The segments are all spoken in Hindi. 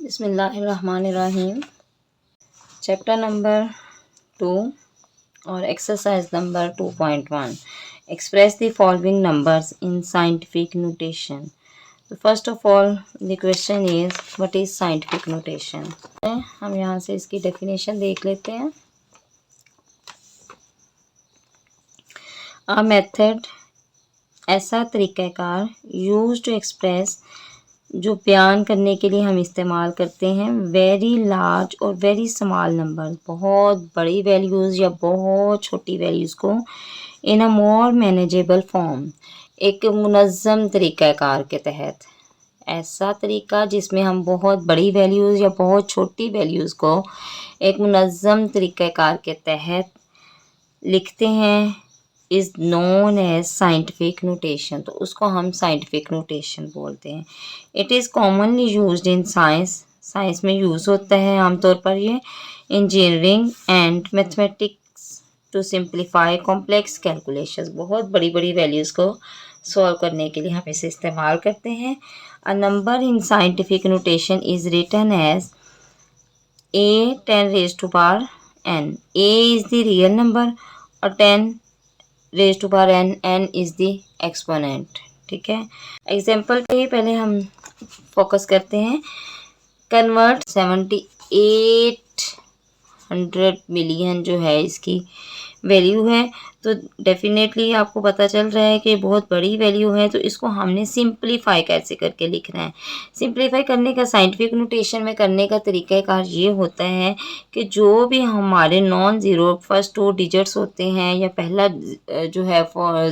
बिस्मिल्लाहिर्रहमानिर्रहीम। चैप्टर नंबर 2 और exercise number 2.1 express the following numbers in scientific notation. तो first of all the question is what is scientific notation. हम यहाँ से इसकी डेफिनेशन देख लेते हैं। अ मेथड, ऐसा तरीक़ाकार यूज टू एक्सप्रेस, जो बयान करने के लिए हम इस्तेमाल करते हैं, वेरी लार्ज और वेरी स्मॉल नंबर, बहुत बड़ी वैल्यूज़ या बहुत छोटी वैल्यूज़ को इन अ मोर मैनेजेबल फॉर्म, एक मुनज़्ज़म तरीक़ाकार के तहत। ऐसा तरीका जिसमें हम बहुत बड़ी वैल्यूज़ या बहुत छोटी वैल्यूज़ को एक मुनज़्ज़म तरीक़ाकार के तहत लिखते हैं, is known as scientific notation. तो उसको हम साइंटिफिक नोटेशन बोलते हैं। It is commonly used in science, science में यूज़ होता है आमतौर पर ये, engineering and mathematics to simplify complex calculations, बहुत बड़ी बड़ी वैल्यूज़ को सॉल्व करने के लिए हम इसे इस्तेमाल करते हैं। A number in scientific notation is written as a 10 raised to power n. A is the real number और 10 raised to power n is the exponent। ठीक है, एग्जाम्पल पे ही पहले हम फोकस करते हैं। कन्वर्ट 7800 मिलियन जो है इसकी वैल्यू है, तो डेफिनेटली आपको पता चल रहा है कि बहुत बड़ी वैल्यू है। तो इसको हमने सिंप्लीफाई कैसे करके लिखना है। सिंप्लीफाई करने का, साइंटिफिक नोटेशन में करने का तरीक़ाकार ये होता है कि जो भी हमारे नॉन ज़ीरो फर्स्ट 2 डिजिट्स होते हैं या पहला जो है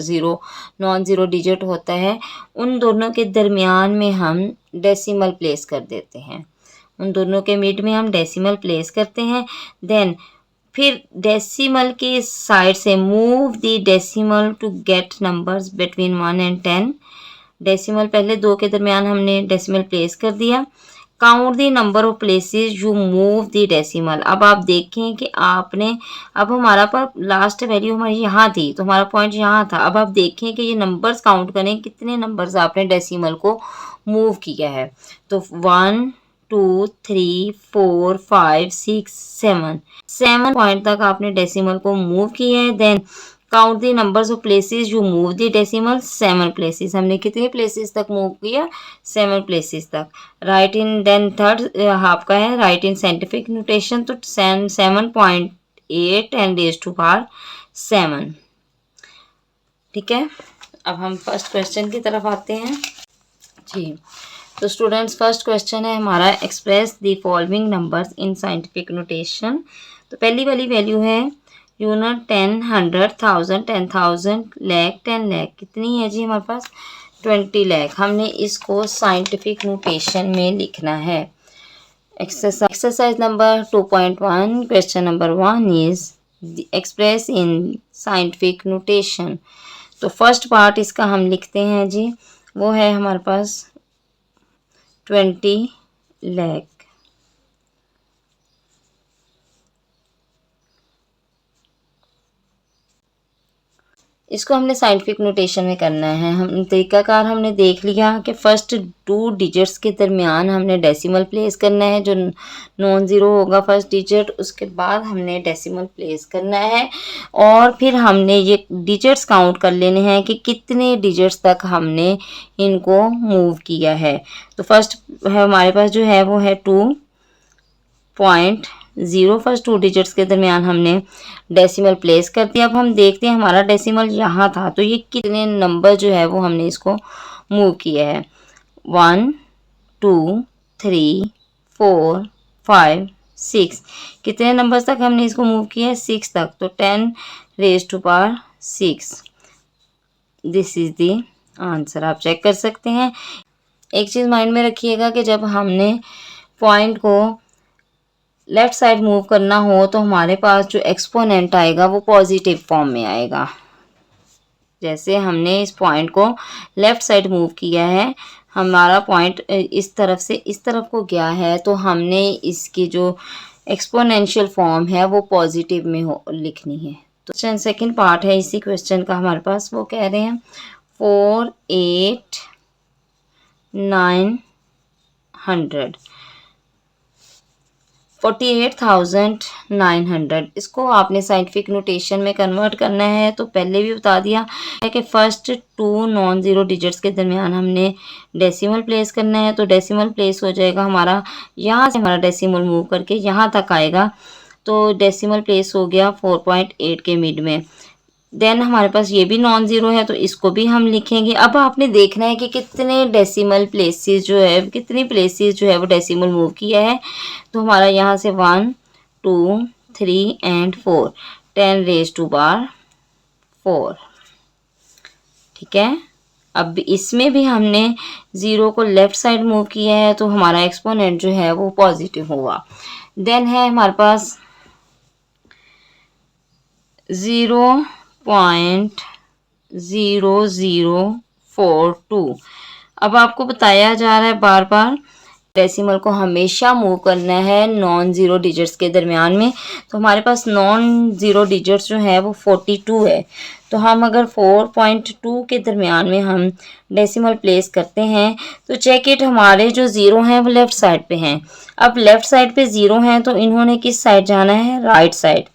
ज़ीरो नॉन ज़ीरो डिजिट होता है, उन दोनों के दरमियान में हम डेसिमल प्लेस कर देते हैं। उन दोनों के मिड में हम डेसिमल प्लेस करते हैं। देन फिर डेसिमल के साइड से move the decimal to get numbers between 1 and 10। Decimal पहले 2 के दरमियान हमने डेसिमल प्लेस कर दिया। Count the number of places you move the decimal. अब आप देखें कि आपने, अब हमारा पर लास्ट वैल्यू हमारी यहाँ थी, तो हमारा पॉइंट यहाँ था। अब आप देखें कि ये नंबर्स काउंट करें, कितने नंबर्स आपने डेसिमल को मूव किया है। तो 1 2 3 4 5 6 7 पॉइंट तक आपने डेसिमल को मूव किया है। Then count the numbers of places you move the decimal, 7 places. हमने कितने प्लेसेस तक मूव किया? 7 प्लेसेस तक। Right in, then third half का है राइट इन साइंटिफिक नोटेशन, तो 7.8 and raised to power 7। ठीक है, अब हम फर्स्ट क्वेश्चन की तरफ आते हैं जी। तो स्टूडेंट्स, फर्स्ट क्वेश्चन है हमारा, express the following numbers in scientific notation. तो पहली वाली वैल्यू है यूनिट 10, 100, 1000, 10,000, लाख, 10 लाख। कितनी है जी हमारे पास? 20 लाख। हमने इसको साइंटिफिक नोटेशन में लिखना है। Exercise number 2.1 question number 1 is express in scientific notation. तो फर्स्ट पार्ट इसका हम लिखते हैं जी, वो है हमारे पास 20 लाख। इसको हमने साइंटिफिक नोटेशन में करना है। हम तरीक़ाकार हमने देख लिया कि फर्स्ट 2 डिजिट्स के दरमियान हमने डेसिमल प्लेस करना है, जो नॉन ज़ीरो होगा फर्स्ट डिजिट, उसके बाद हमने डेसिमल प्लेस करना है। और फिर हमने ये डिजिट्स काउंट कर लेने हैं कि कितने डिजिट्स तक हमने इनको मूव किया है। तो फर्स्ट है हमारे पास जो है वो है 2.0, फर्स्ट 2 डिजिट्स के दरमियान हमने डेसिमल प्लेस कर दिया। अब हम देखते हैं हमारा डेसिमल यहाँ था, तो ये कितने नंबर जो है वो हमने इसको मूव किया है। 1 2 3 4 5 6, कितने नंबर्स तक हमने इसको मूव किया है? 6 तक। तो 10 raised to power 6, this is the answer. आप चेक कर सकते हैं। एक चीज़ माइंड में रखिएगा कि जब हमने पॉइंट को लेफ़्ट साइड मूव करना हो तो हमारे पास जो एक्सपोनेंट आएगा वो पॉजिटिव फॉर्म में आएगा। जैसे हमने इस पॉइंट को लेफ़्ट साइड मूव किया है, हमारा पॉइंट इस तरफ से इस तरफ को गया है, तो हमने इसकी जो एक्सपोनेंशियल फॉर्म है वो पॉजिटिव में लिखनी है। तो सेकंड पार्ट है इसी क्वेश्चन का हमारे पास, वो कह रहे हैं 4 8 900। 48,900। इसको आपने साइंटिफिक नोटेशन में कन्वर्ट करना है तो पहले भी बता दिया है कि फर्स्ट 2 नॉन ज़ीरो डिजिट्स के दरमियान हमने डेसिमल प्लेस करना है। तो डेसिमल प्लेस हो जाएगा हमारा, यहाँ से हमारा डेसिमल मूव करके यहाँ तक आएगा। तो डेसिमल प्लेस हो गया 4.8 के मिड में। देन हमारे पास ये भी नॉन ज़ीरो है तो इसको भी हम लिखेंगे। अब आपने देखना है कि कितने डेसिमल प्लेसेस जो है, कितनी प्लेसेस जो है वो डेसिमल मूव किया है। तो हमारा यहाँ से 1 2 3 एंड 4, 10 रेज़ टू पावर 4। ठीक है, अब इसमें भी हमने ज़ीरो को लेफ़्ट साइड मूव किया है तो हमारा एक्सपोनेंट जो है वो पॉजिटिव होगा। देन है हमारे पास 0.0042। अब आपको बताया जा रहा है बार बार डेसिमल को हमेशा मूव करना है नॉन ज़ीरो डिजिट्स के दरमियान में। तो हमारे पास नॉन ज़ीरो डिजिट्स जो है वो 42 है। तो हम अगर 4.2 के दरमियान में हम डेसिमल प्लेस करते हैं तो चेक इट, हमारे जो ज़ीरो हैं वो लेफ़्ट साइड पे हैं। अब लेफ़्ट साइड पे ज़ीरो हैं तो इन्होंने किस साइड जाना है, राइट साइड।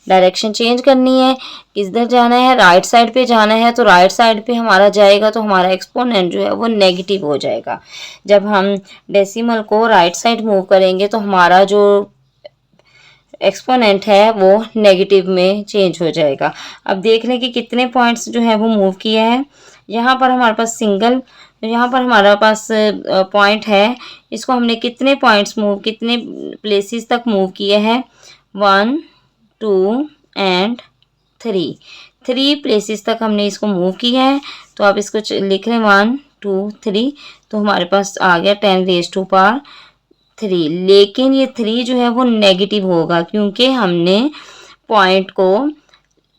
डायरेक्शन चेंज करनी है, किधर जाना है, राइट साइड पे जाना है। तो राइट साइड पे हमारा जाएगा तो हमारा एक्सपोनेंट जो है वो नेगेटिव हो जाएगा। जब हम डेसिमल को राइट साइड मूव करेंगे तो हमारा जो एक्सपोनेंट है वो नेगेटिव में चेंज हो जाएगा। अब देख लें कि कितने पॉइंट्स जो है वो मूव किया है। यहाँ पर हमारे पास सिंगल, यहाँ पर हमारा पास पॉइंट है, इसको हमने कितने पॉइंट्स मूव, कितने प्लेसेस तक मूव किए हैं, 1 2 एंड 3 प्लेसेस तक हमने इसको मूव किया है। तो आप इसको लिख लें 1 2 3। तो हमारे पास आ गया 10 रेज़ टू पावर 3। लेकिन ये 3 जो है वो नेगेटिव होगा क्योंकि हमने पॉइंट को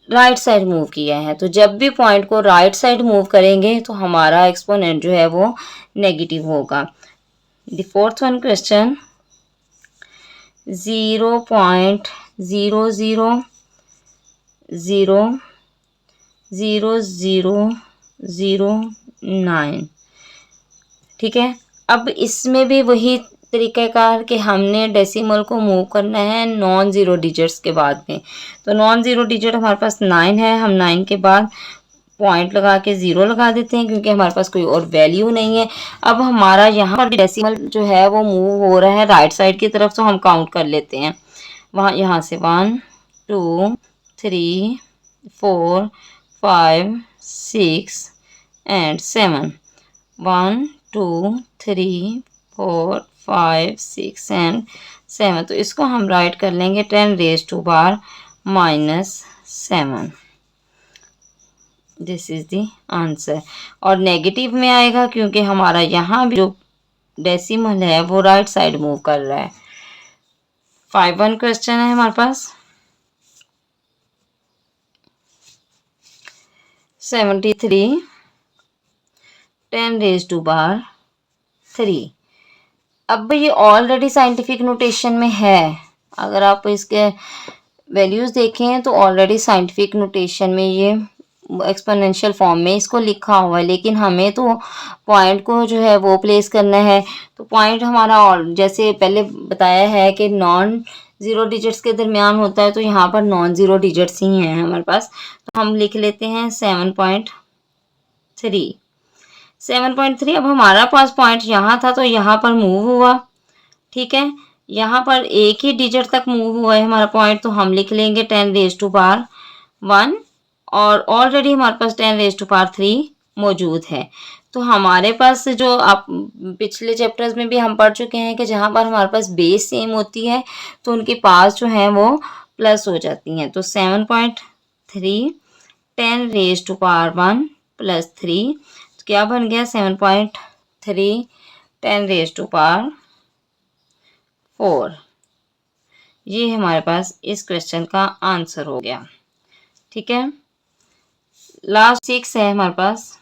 राइट साइड मूव किया है। तो जब भी पॉइंट को राइट साइड मूव करेंगे तो हमारा एक्सपोनेंट जो है वो नेगेटिव होगा। The fourth one question, 0.000009। ठीक है, अब इसमें भी वही तरीक़ाकार कि हमने डेसिमल को मूव करना है नॉन ज़ीरो डिजिट्स के बाद में। तो नॉन ज़ीरो डिजिट हमारे पास 9 है, हम 9 के बाद पॉइंट लगा के 0 लगा देते हैं क्योंकि हमारे पास कोई और वैल्यू नहीं है। अब हमारा यहाँ पर डेसिमल जो है वो मूव हो रहा है राइट साइड की तरफ, तो हम काउंट कर लेते हैं। वहाँ यहाँ से 1 2 3 4 5 6 एंड 7, 1 2 3 4 5 6 एंड 7। तो इसको हम राइट कर लेंगे 10 raise to power -7। This is the answer. और नेगेटिव में आएगा क्योंकि हमारा यहाँ भी जो डेसिमल है वो राइट साइड मूव कर रहा है। 5-1 क्वेश्चन है हमारे पास। 73 10 रेज़ टू पावर 3। अब ये ऑलरेडी साइंटिफिक नोटेशन में है। अगर आप इसके वैल्यूज़ देखें तो ऑलरेडी साइंटिफिक नोटेशन में ये एक्सपोनेंशियल फॉर्म में इसको लिखा हुआ है, लेकिन हमें तो पॉइंट को जो है वो प्लेस करना है। तो पॉइंट हमारा और जैसे पहले बताया है कि नॉन ज़ीरो डिजिट्स के दरमियान होता है, तो यहाँ पर नॉन ज़ीरो डिजिट्स ही हैं हमारे पास। तो हम लिख लेते हैं 7.3। 7.3। अब हमारा पास पॉइंट यहाँ था तो यहाँ पर मूव हुआ। ठीक है, यहाँ पर एक ही डिजिट तक मूव हुआ है हमारा पॉइंट, तो हम लिख लेंगे 10 रेज़ टू पावर 1। और ऑलरेडी हमारे पास 10 रेज़ टू पावर 3 मौजूद है। तो हमारे पास जो आप पिछले चैप्टर्स में भी हम पढ़ चुके हैं कि जहाँ पर हमारे पास बेस सेम होती है तो उनके पास जो है वो प्लस हो जाती हैं। तो 7.3 10 रेज़ टू पावर 1 + 3, तो क्या बन गया 7.3 10 रेज़ टू पावर 4। ये हमारे पास इस क्वेश्चन का आंसर हो गया। ठीक है, लास्ट 6 है हमारे पास।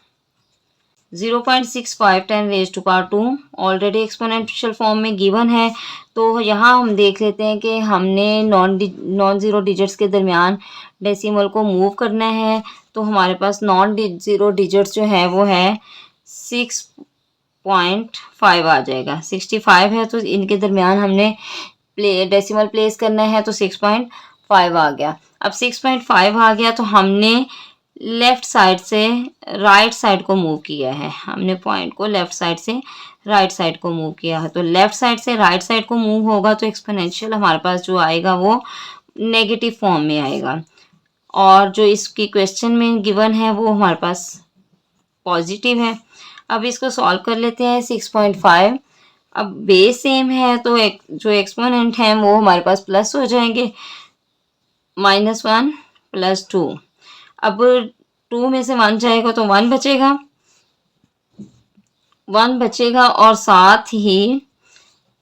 0.65 10 raise to power 2 already exponential form में गिवन है। तो यहाँ हम देख लेते हैं कि हमने नॉन ज़ीरो डिजिट्स के दरमियान डेसिमल को मूव करना है। तो हमारे पास नॉन ज़ीरो डिजिट्स जो है वो है 6.5 आ जाएगा। 65 है तो इनके दरमियान हमने डेसिमल प्लेस करना है तो 6.5 आ गया। अब 6.5 आ गया तो हमने लेफ्ट साइड से राइट साइड को मूव किया है, हमने पॉइंट को लेफ्ट साइड से राइट साइड को मूव किया है। तो लेफ्ट साइड से राइट साइड को मूव होगा तो एक्सपोनेंशियल हमारे पास जो आएगा वो नेगेटिव फॉर्म में आएगा, और जो इसकी क्वेश्चन में गिवन है वो हमारे पास पॉजिटिव है। अब इसको सॉल्व कर लेते हैं। 6.5, अब बेस सेम है तो जो एक्सपोनेंट है वो हमारे पास प्लस हो जाएंगे, -1 + 2। अब 2 में से 1 जाएगा तो 1 बचेगा, 1 बचेगा, और साथ ही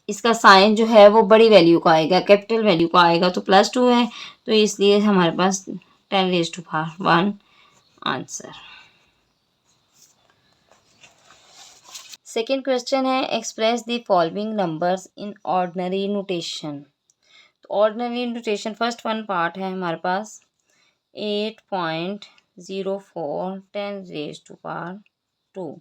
इसका साइन जो है वो बड़ी वैल्यू का आएगा, कैपिटल वैल्यू का आएगा, तो +2 है, तो इसलिए हमारे पास 10⁻1 आंसर। सेकेंड क्वेश्चन है, express the following numbers in ordinary notation. तो ordinary notation first one part है हमारे पास 8.04 10⁻²।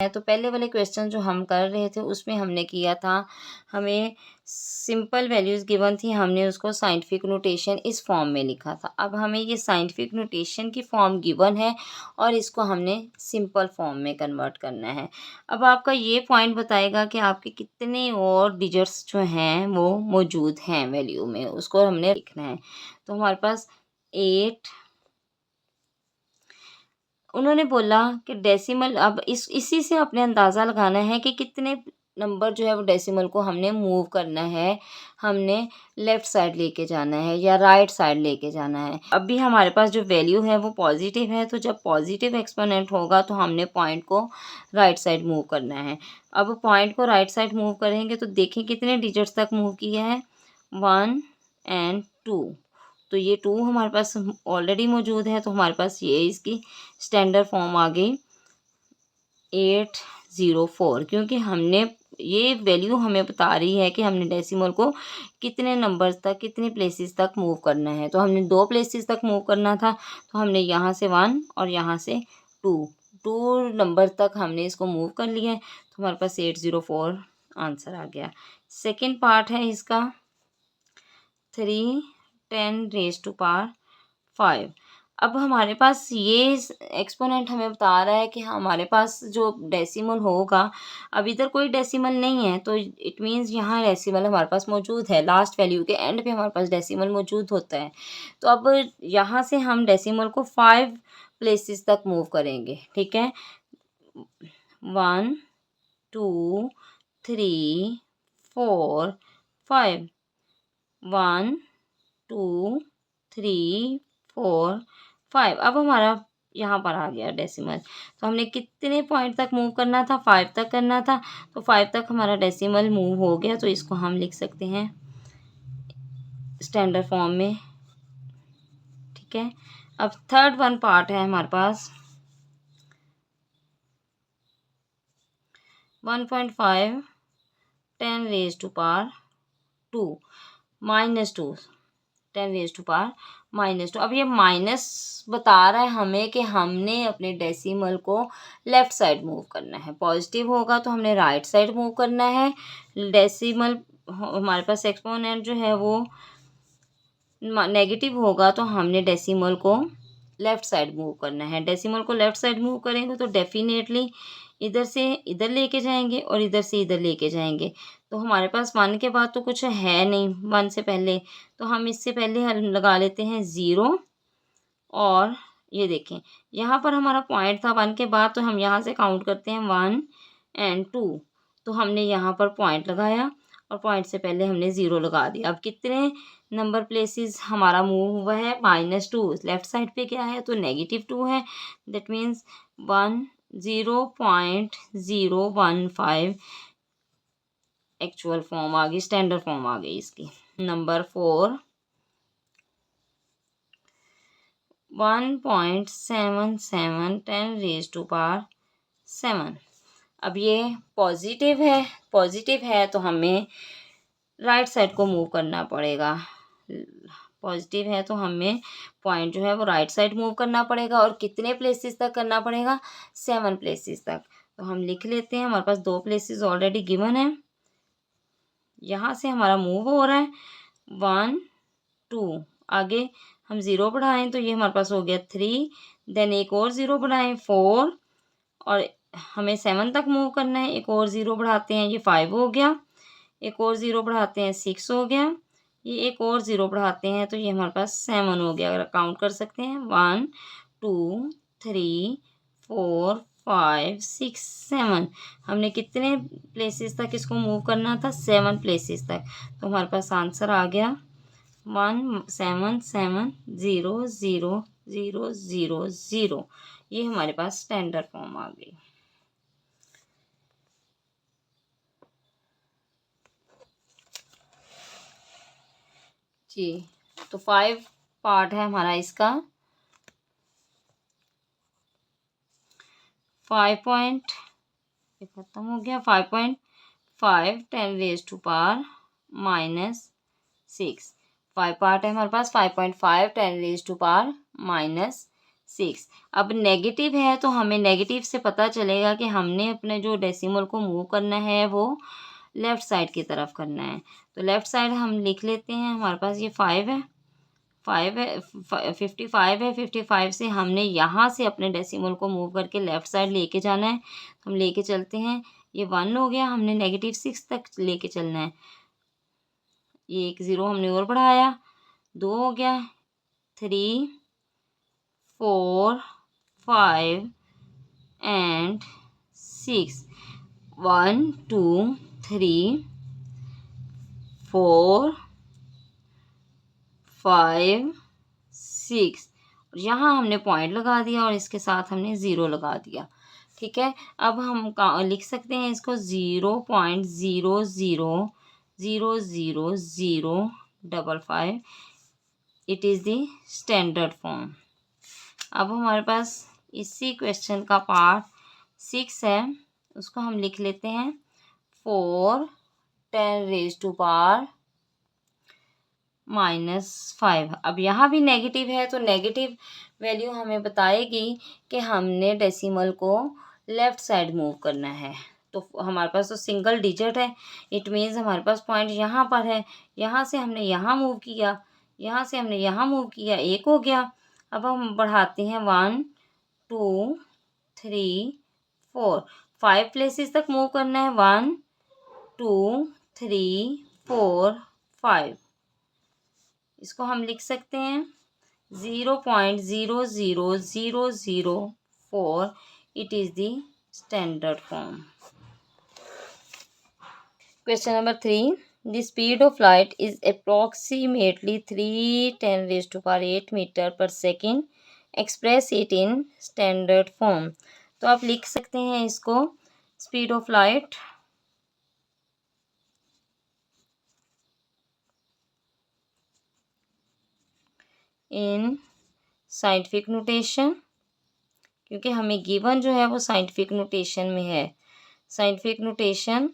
तो पहले वाले क्वेश्चन जो हम कर रहे थे उसमें हमने किया था, हमें सिंपल वैल्यूज़ गिवन थी, हमने उसको साइंटिफिक नोटेशन इस फॉर्म में लिखा था। अब हमें ये साइंटिफिक नोटेशन की फॉर्म गिवन है और इसको हमने सिंपल फॉर्म में कन्वर्ट करना है। अब आपका ये पॉइंट बताएगा कि आपके कितने और डिजिट्स जो हैं वो मौजूद हैं वैल्यू में, उसको हमने लिखना है। तो हमारे पास 8, उन्होंने बोला कि डेसिमल, अब इसी से अपने अंदाज़ा लगाना है कि कितने नंबर जो है वो डेसिमल को हमने मूव करना है, हमने लेफ़्ट साइड लेके जाना है या राइट साइड लेके जाना है। अब भी हमारे पास जो वैल्यू है वो पॉजिटिव है, तो जब पॉजिटिव एक्सपोनेंट होगा तो हमने पॉइंट को राइट साइड मूव करना है। अब पॉइंट को राइट साइड मूव करेंगे तो देखें कितने डिजिट्स तक मूव किया है, 1 और 2। तो ये 2 हमारे पास ऑलरेडी मौजूद है, तो हमारे पास ये इसकी स्टैंडर्ड फॉर्म आ गई 804, क्योंकि हमने ये वैल्यू हमें बता रही है कि हमने डेसिमल को कितने नंबर्स तक, कितने प्लेसेस तक मूव करना है। तो हमने 2 प्लेसेस तक मूव करना था, तो हमने यहाँ से 1 और यहाँ से 2 नंबर तक हमने इसको मूव कर लिया है, तो हमारे पास 804 आंसर आ गया। सेकेंड पार्ट है इसका 3 10⁻5। अब हमारे पास ये एक्सपोनेंट हमें बता रहा है कि हमारे पास जो डेसिमल होगा, अब इधर कोई डेसिमल नहीं है तो इट मीन्स यहाँ डेसिमल हमारे पास मौजूद है, लास्ट वैल्यू के एंड पे हमारे पास डेसिमल मौजूद होता है। तो अब यहाँ से हम डेसिमल को 5 प्लेसेस तक मूव करेंगे, ठीक है, 1 2 3 4 5, 1 2 3 4 5। अब हमारा यहाँ पर आ गया डेसिमल, तो हमने कितने पॉइंट तक मूव करना था, 5 तक करना था, तो 5 तक हमारा डेसिमल मूव हो गया, तो इसको हम लिख सकते हैं स्टैंडर्ड फॉर्म में, ठीक है। अब थर्ड वन पार्ट है हमारे पास 1.5 10⁻², -2 10⁻²। अब ये माइनस बता रहा है हमें कि हमने अपने डेसिमल को लेफ़्ट साइड मूव करना है, पॉजिटिव होगा तो हमने राइट साइड मूव करना है, डेसिमल हमारे पास एक्सपोनेंट जो है वो नेगेटिव होगा तो हमने डेसिमल को लेफ़्ट साइड मूव करना है। डेसिमल को लेफ़्ट साइड मूव करेंगे तो डेफिनेटली इधर से इधर लेके जाएंगे और इधर से इधर लेके जाएंगे, तो हमारे पास 1 के बाद तो कुछ है नहीं 1 से पहले, तो हम इससे पहले हम लगा लेते हैं 0। और ये देखें यहाँ पर हमारा पॉइंट था 1 के बाद, तो हम यहाँ से काउंट करते हैं 1 और 2, तो हमने यहाँ पर पॉइंट लगाया और पॉइंट से पहले हमने 0 लगा दिया। अब कितने नंबर प्लेसेस हमारा मूव हुआ है, -2, लेफ्ट साइड पे क्या है तो -2 है, दैट मीन्स 0.015 एक्चुअल फॉर्म आ गई, स्टैंडर्ड फॉर्म आ गई इसकी। नंबर 4 1.77 10⁻7। अब ये पॉजिटिव है तो हमें राइट साइड को मूव करना पड़ेगा, पॉजिटिव है तो हमें पॉइंट जो है वो राइट साइड मूव करना पड़ेगा, और कितने प्लेसेस तक करना पड़ेगा, 7 प्लेसेस तक। तो हम लिख लेते हैं, हमारे पास 2 प्लेसेस ऑलरेडी गिवन है, यहाँ से हमारा मूव हो रहा है 1 2, आगे हम 0 बढ़ाएं तो ये हमारे पास हो गया 3, देन एक और 0 बढ़ाएं 4, और हमें 7 तक मूव करना है, एक और 0 बढ़ाते हैं, ये 5 हो गया, एक और 0 बढ़ाते हैं 6 हो गया, ये एक और 0 बढ़ाते हैं तो ये हमारे पास 7 हो गया। अगर काउंट कर सकते हैं 1 2 3 4 5 6 7, हमने कितने प्लेसेस तक इसको मूव करना था? 7 प्लेसेस तक। तो हमारे पास आंसर आ गया 1 7 7 0 0 0 0 0। ये हमारे पास स्टैंडर्ड फॉर्म आ गई। जी, तो 5 पार्ट है हमारा इसका। 5 पॉइंट ये खत्म हो गया। 5.5 10⁻⁻⁻⁶ 5 पार्ट है हमारे पास। 5.5 10⁻⁻⁻�6। अब नेगेटिव है तो हमें नेगेटिव से पता चलेगा कि हमने अपने जो डेसिमल को मूव करना है वो लेफ़्ट साइड की तरफ करना है। तो लेफ़्ट साइड हम लिख लेते हैं। हमारे पास ये 5 है, 55 है। 55 से हमने यहाँ से अपने डेसिमल को मूव करके लेफ़्ट साइड लेके जाना है। हम लेके चलते हैं। ये 1 हो गया, हमने -6 तक लेके चलना है। ये एक 0 हमने और बढ़ाया, 2 हो गया, 3 4 5 एंड 6। 1 2 3 4 5 6, और यहाँ हमने पॉइंट लगा दिया और इसके साथ हमने 0 लगा दिया। ठीक है, अब हम लिख सकते हैं इसको 0.00000055। It is the standard form. अब हमारे पास इसी क्वेश्चन का पार्ट 6 है, उसको हम लिख लेते हैं 4 10⁻⁻⁵। अब यहाँ भी नेगेटिव है तो नेगेटिव वैल्यू हमें बताएगी कि हमने डेसिमल को लेफ़्ट साइड मूव करना है। तो हमारे पास तो सिंगल डिजिट है, इट मीन्स हमारे पास पॉइंट यहाँ पर है। यहाँ से हमने यहाँ मूव किया, यहाँ से हमने यहाँ मूव किया, 1 हो गया। अब हम बढ़ाते हैं 1 2 3 4, 5 प्लेसेस तक मूव करना है। 1 2 3 4 5। इसको हम लिख सकते हैं 0.00004। It is the standard form. Question number 3. The speed of light is approximately 3 × 10⁸ meter per second. Express it in standard form. तो आप लिख सकते हैं इसको speed of light in scientific notation, क्योंकि हमें गिवन जो है वो साइंटिफिक नोटेशन में है। साइंटिफिक नोटेशन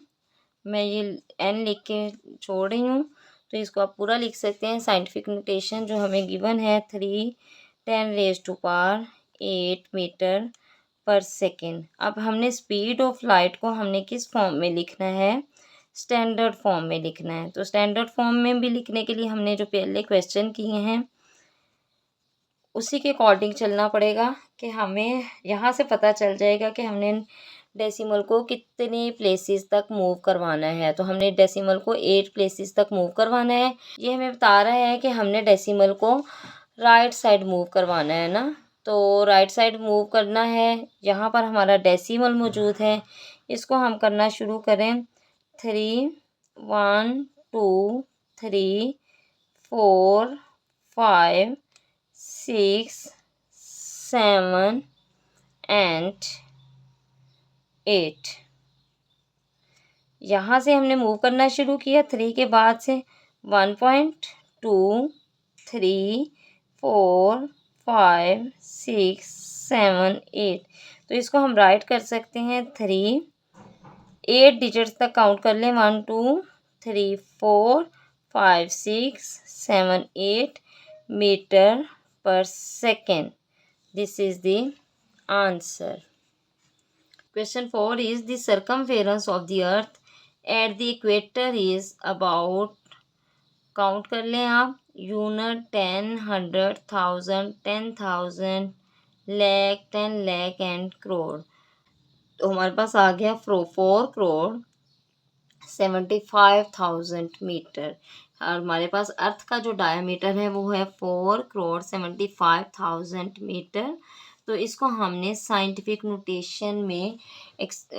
मैं ये n लिख के छोड़ रही हूँ, तो इसको आप पूरा लिख सकते हैं। साइंटिफिक नोटेशन जो हमें गिवन है 3 × 10⁸ मीटर पर सेकेंड। अब हमने स्पीड ऑफ लाइट को हमने किस फॉर्म में लिखना है? स्टैंडर्ड फॉर्म में लिखना है। तो स्टैंडर्ड फॉर्म में भी लिखने के लिए हमने जो पहले क्वेश्चन किए हैं उसी के अकॉर्डिंग चलना पड़ेगा कि हमें यहाँ से पता चल जाएगा कि हमने डेसिमल को कितने प्लेसेस तक मूव करवाना है। तो हमने डेसिमल को 8 प्लेसेस तक मूव करवाना है। ये हमें बता रहा है कि हमने डेसिमल को राइट साइड मूव करवाना है ना। तो राइट साइड मूव करना है, यहाँ पर हमारा डेसिमल मौजूद है, इसको हम करना शुरू करें। 3 1 2 3 4 5 6 7 एंड 8। यहाँ से हमने मूव करना शुरू किया 3 के बाद से 1.2 3 4 5 6 7 8। तो इसको हम राइट कर सकते हैं 3 8 डिजिट्स तक काउंट कर लें। 1 2 3 4 5 6 7 8 metre per second. This is the answer. Question 4 is the circumference of the earth at the equator is about, count कर लें आप, यूनिट 10, 100,000, 10,000, लाख, 10 लाख एंड करोड़। तो हमारे पास आ गया 4,75,000 मीटर। और हमारे पास अर्थ का जो डायमीटर है वो है 4,75,000 मीटर। तो इसको हमने साइंटिफिक नोटेशन में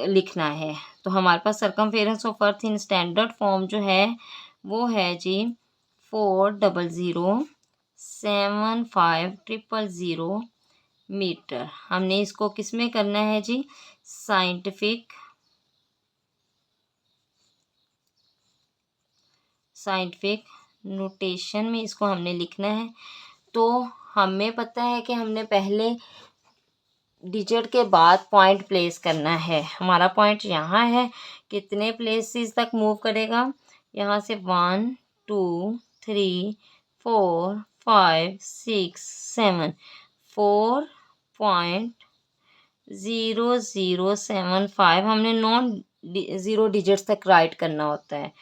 लिखना है। तो हमारे पास circumference of earth in standard form जो है वो है जी 4,00,75,000 मीटर। हमने इसको किस में करना है जी, साइंटिफिक नोटेशन में इसको हमने लिखना है। तो हमें पता है कि हमने पहले डिजिट के बाद पॉइंट प्लेस करना है। हमारा पॉइंट यहाँ है, कितने प्लेसेस तक मूव करेगा, यहाँ से 1 2 3 4 5 6 7, 4.0075 हमने नॉन ज़ीरो डिजिट्स तक राइट करना होता है,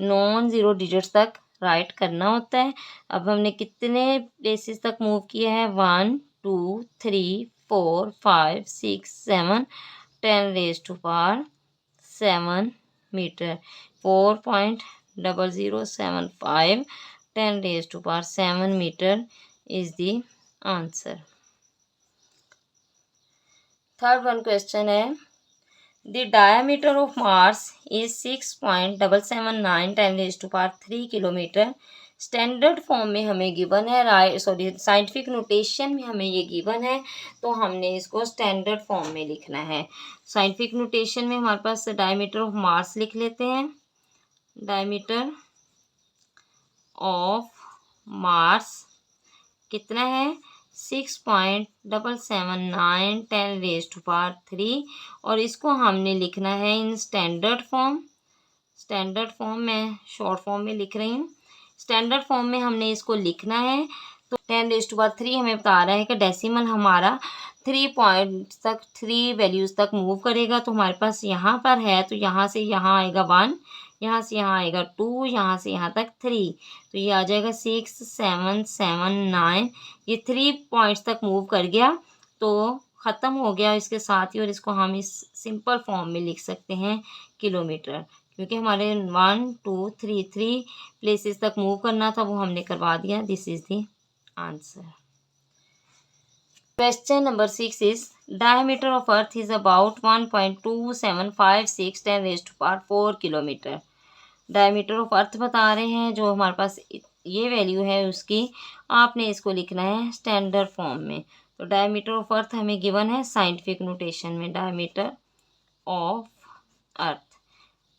नॉन ज़ीरो डिजिट्स तक राइट करना होता है। अब हमने कितने प्लेसेस तक मूव किया है, 1 2 3 4 5 6 7, 10⁻⁷ metre. 4.0075 10⁻⁷ metre is the answer. Third one question है, the diameter of Mars is 6.779 10⁻³ kilometre. Standard form में हमें गिवन है, साइंटिफिक नोटेशन में हमें ये गिवन है, तो हमने इसको स्टैंडर्ड फॉर्म में लिखना है। साइंटिफिक नोटेशन में हमारे पास डायमीटर ऑफ मार्स लिख लेते हैं। डायमीटर ऑफ मार्स कितना है, 6.779 10⁻³ और इसको हमने लिखना है इन स्टैंडर्ड फॉर्म। स्टैंडर्ड फॉर्म में शॉर्ट फॉर्म में लिख रही हूँ। स्टैंडर्ड फॉर्म में हमने इसको लिखना है। तो 10⁻³ हमें बता रहा है कि डेसिमल हमारा 3 पॉइंट तक, 3 वैल्यूज़ तक मूव करेगा। तो हमारे पास यहाँ पर है, तो यहाँ से यहाँ आएगा 1, यहाँ से यहाँ आएगा 2, यहाँ से यहाँ तक 3, तो ये आ जाएगा 6 7 7 9। ये 3 पॉइंट्स तक मूव कर गया तो ख़त्म हो गया इसके साथ ही। और इसको हम इस सिंपल फॉर्म में लिख सकते हैं किलोमीटर, क्योंकि हमारे 1 2 3 प्लेसेस तक मूव करना था, वो हमने करवा दिया। This is the answer. Question number 6 is, diameter of earth is about 1.2756 10⁻⁴ kilometre. Diameter of earth बता रहे हैं, जो हमारे पास ये वैल्यू है उसकी, आपने इसको लिखना है स्टैंडर्ड फॉर्म में। तो डायमीटर ऑफ अर्थ हमें गिवन है साइंटिफिक नोटेशन में, diameter of earth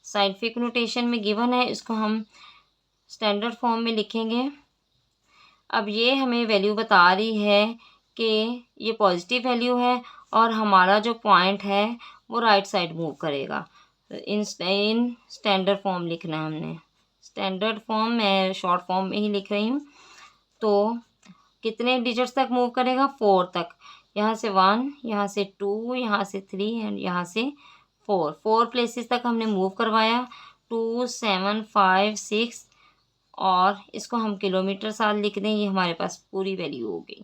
scientific notation में गिवन है, इसको हम स्टैंडर्ड फॉर्म में लिखेंगे। अब ये हमें वैल्यू बता रही है कि ये पॉजिटिव वैल्यू है और हमारा जो पॉइंट है वो राइट साइड मूव करेगा। इन स्टैंडर्ड फॉर्म लिखना है हमने। स्टैंडर्ड फॉर्म मैं शॉर्ट फॉर्म में ही लिख रही हूँ। तो कितने डिजिट्स तक मूव करेगा, 4 तक। यहाँ से 1, यहाँ से 2, यहाँ से 3 एंड यहाँ से 4 प्लेसेस तक हमने मूव करवाया। 2 7 5 6 और इसको हम किलोमीटर साल लिख दें, ये हमारे पास पूरी वैल्यू हो गई।